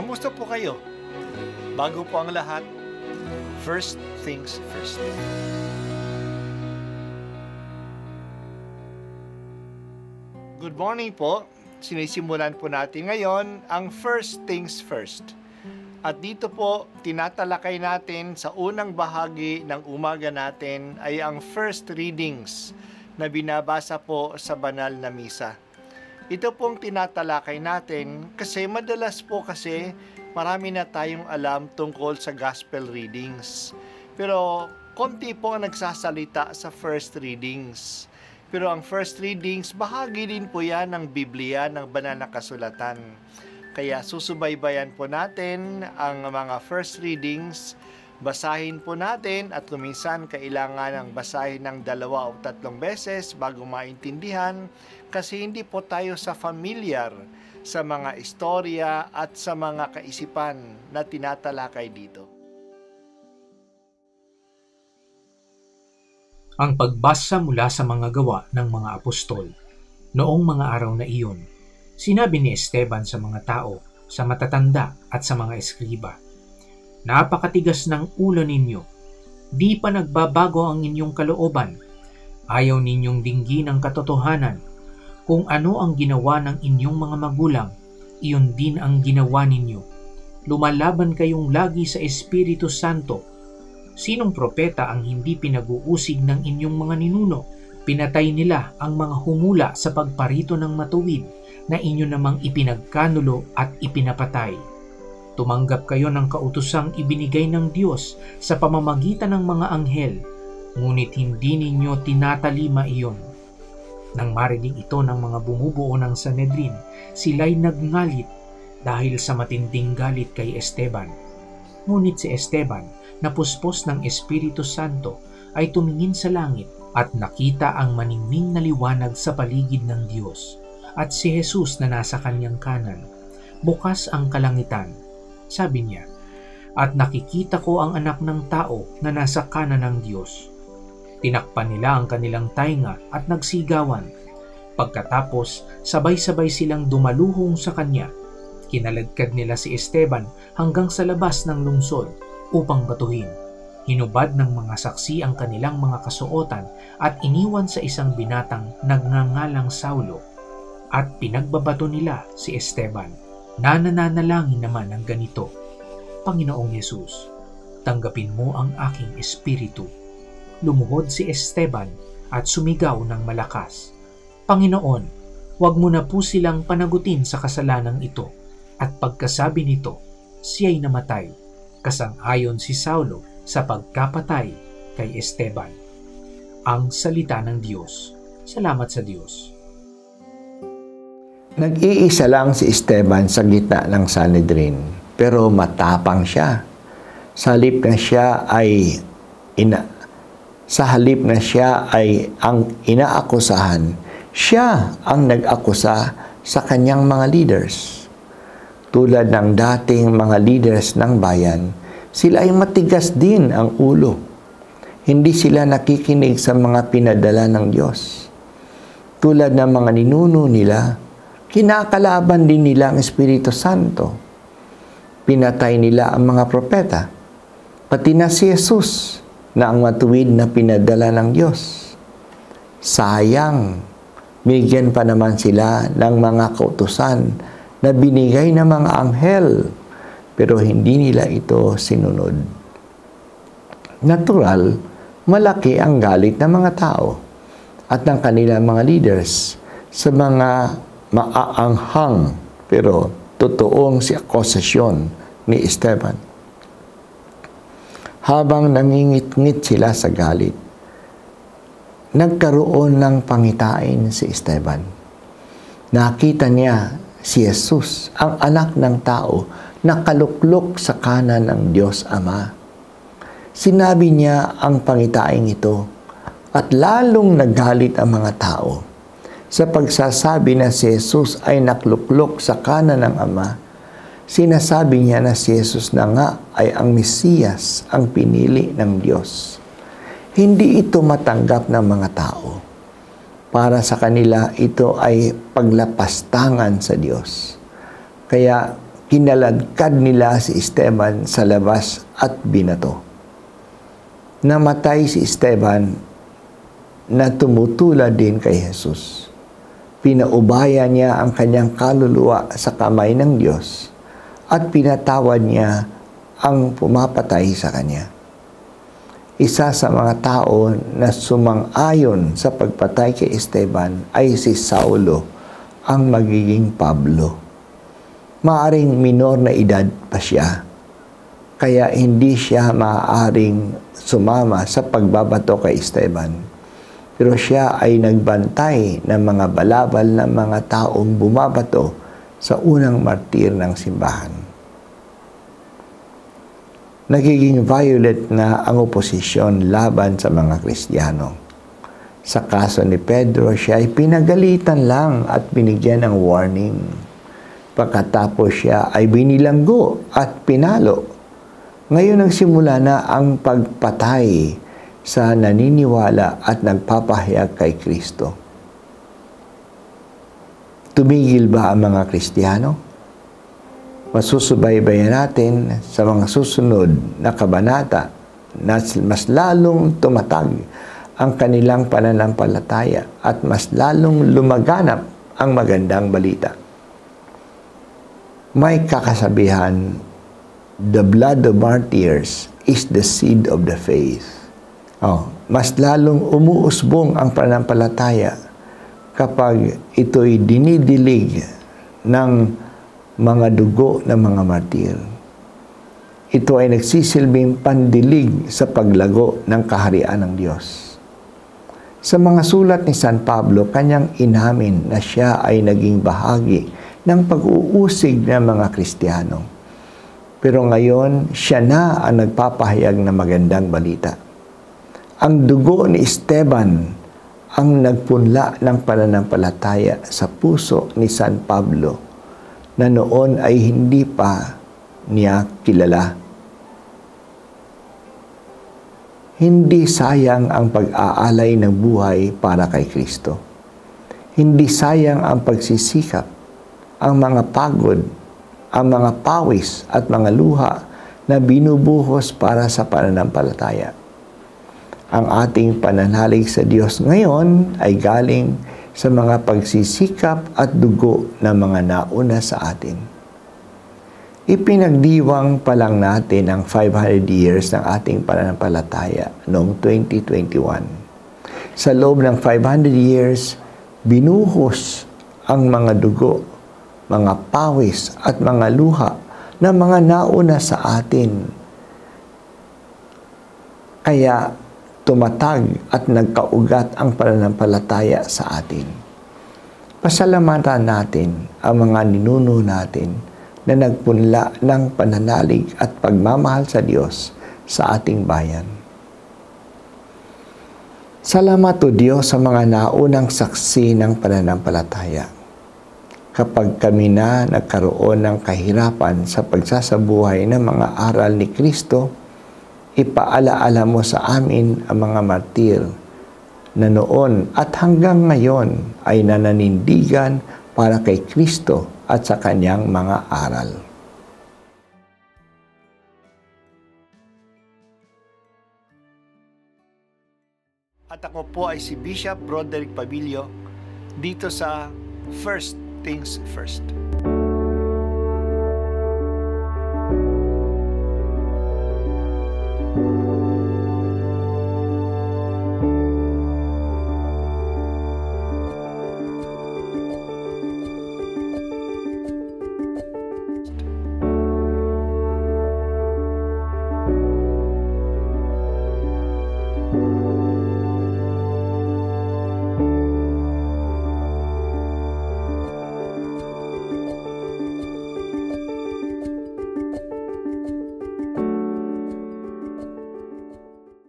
Kamusta po kayo? Bago po ang lahat, first things first. Good morning po. Sinisimulan po natin ngayon ang first things first. At dito po, tinatalakay natin sa unang bahagi ng umaga natin ay ang first readings na binabasa po sa banal na misa. Ito pong tinatalakay natin kasi madalas po kasi marami na tayong alam tungkol sa gospel readings. Pero konti po ang nagsasalita sa first readings. Pero ang first readings, bahagi din po yan ng Biblia, ng banal na kasulatan. Kaya susubaybayan po natin ang mga first readings, basahin po natin at kuminsan kailangan ng basahin ng 2 o 3 beses bago maintindihan kasi hindi po tayo familiar sa mga istorya at sa mga kaisipan na tinatalakay dito. Ang pagbasa mula sa mga gawa ng mga apostol. Noong mga araw na iyon, sinabi ni Esteban sa mga tao, sa matatanda at sa mga eskriba, "Napakatigas ng ulo ninyo. Di pa nagbabago ang inyong kalooban. Ayaw ninyong dinggin ang katotohanan. Kung ano ang ginawa ng inyong mga magulang, iyon din ang ginawa ninyo. Lumalaban kayong lagi sa Espiritu Santo. Sinong propeta ang hindi pinag-uusig ng inyong mga ninuno? Pinatay nila ang mga humula sa pagparito ng matuwid na inyo namang ipinagkanulo at ipinapatay. Tumanggap kayo ng kautosang ibinigay ng Diyos sa pamamagitan ng mga anghel, ngunit hindi ninyo tinatalima iyon." Nang marinig ito ng mga bumubuo ng Sanhedrin, sila'y nagngalit dahil sa matinding galit kay Esteban. Ngunit si Esteban, napuspos ng Espiritu Santo, ay tumingin sa langit at nakita ang maningning na liwanag sa paligid ng Diyos at si Jesus na nasa kanyang kanan. Bukas ang kalangitan, sabi niya, "At nakikita ko ang anak ng tao na nasa kanan ng Diyos." Tinakpan nila ang kanilang tainga at nagsigawan. Pagkatapos, sabay-sabay silang dumaluhong sa kanya. Kinaladkad nila si Esteban hanggang sa labas ng lungsod upang batuhin. Hinubad ng mga saksi ang kanilang mga kasuotan at iniwan sa isang binatang nagngangalang Saulo. At pinagbabato nila si Esteban. Nananalangin naman ng ganito, "Panginoong Yesus, tanggapin mo ang aking espiritu." Lumuhod si Esteban at sumigaw ng malakas, "Panginoon, huwag mo na po silang panagutin sa kasalanang ito." At pagkasabi nito, siya'y namatay. Kasang-ayon si Saulo sa pagkapatay kay Esteban. Ang salita ng Diyos. Salamat sa Diyos. Nag-iisa lang si Esteban sa gitna ng Sanhedrin, pero matapang siya. Sa halip na siya ay ang inaakusahan, siya ang nag-akusa sa kanyang mga leaders. Tulad ng dating mga leaders ng bayan, sila ay matigas din ang ulo. Hindi sila nakikinig sa mga pinadala ng Diyos. Tulad ng mga ninuno nila, kinakalaban din nila ang Espiritu Santo. Pinatay nila ang mga propeta, pati na si Jesus na ang matuwid na pinadala ng Diyos. Sayang, binigyan pa naman sila ng mga kautusan na binigay ng mga anghel, pero hindi nila ito sinunod. Natural, malaki ang galit ng mga tao at ng kanilang mga leaders sa mga maaanghang pero totoong si akusasyon ni Esteban. Habang nangingit-ngit sila sa galit, nagkaroon ng pangitain si Esteban. Nakita niya si Jesus, ang anak ng tao, nakaluklok sa kanan ng Diyos Ama. Sinabi niya ang pangitaing ito at lalong nagalit ang mga tao. Sa pagsasabi na si Jesus ay nakluklok sa kanan ng Ama, sinasabi niya na si Jesus na nga ay ang Mesiyas, ang pinili ng Diyos. Hindi ito matanggap ng mga tao. Para sa kanila, ito ay paglapastangan sa Diyos. Kaya Kinaladkad nila si Esteban sa labas at binato. Namatay si Esteban na tumutulad din kay Jesus. Pinaubaya niya ang kanyang kaluluwa sa kamay ng Diyos at pinatawad niya ang pumapatay sa kanya. Isa sa mga tao na sumang-ayon sa pagpatay kay Esteban ay si Saulo, ang magiging Pablo. Maaring minor na edad pa siya, kaya hindi siya maaaring sumama sa pagbabato kay Esteban. Pero siya ay nagbantay ng mga balabal ng mga taong bumabato sa unang martir ng simbahan. Nagiging violent na ang oposisyon laban sa mga Kristiyano. Sa kaso ni Pedro, siya ay pinagalitan lang at binigyan ng warning. Pagkatapos siya ay binilanggo at pinalo. Ngayon nagsimula na ang pagpatay sa naniniwala at nagpapahayag kay Kristo. Tumigil ba ang mga Kristiyano? Masusubaybayan natin sa mga susunod na kabanata na mas lalong tumatag ang kanilang pananampalataya at mas lalong lumaganap ang magandang balita. May kakasabihan, the blood of martyrs is the seed of the faith. Mas lalong umuusbong ang pananampalataya kapag ito'y dinidilig ng mga dugo ng mga martir. Ito ay nagsisilbing pandilig sa paglago ng kaharian ng Diyos. Sa mga sulat ni San Pablo, kanyang inamin na siya ay naging bahagi ng pag-uusig ng mga Kristiyano. Pero ngayon, siya na ang nagpapahayag ng magandang balita. Ang dugo ni Esteban ang nagpunla ng pananampalataya sa puso ni San Pablo na noon ay hindi pa niya kilala. Hindi sayang ang pag-aalay ng buhay para kay Kristo. Hindi sayang ang pagsisikap, ang mga pagod, ang mga pawis at mga luha na binubuhos para sa pananampalataya. Ang ating pananalig sa Diyos ngayon ay galing sa mga pagsisikap at dugo ng mga nauna sa atin. Ipinagdiwang pa lang natin ang 500 years ng ating pananampalataya noong 2021. Sa loob ng 500 years, binuhos ang mga dugo, mga pawis at mga luha ng mga nauna sa atin. Kaya tumatag at nagkaugat ang pananampalataya sa atin. Pasalamatan natin ang mga ninuno natin na nagpunla ng pananalig at pagmamahal sa Diyos sa ating bayan. Salamat o Diyos sa mga naunang saksi ng pananampalataya. Kapag kami na nagkaroon ng kahirapan sa pagsasabuhay ng mga aral ni Kristo, ipaalaala mo sa amin ang mga martir na noon at hanggang ngayon ay nananindigan para kay Kristo at sa kanyang mga aral. At ako po ay si Bishop Broderick Pabilio dito sa First Things First.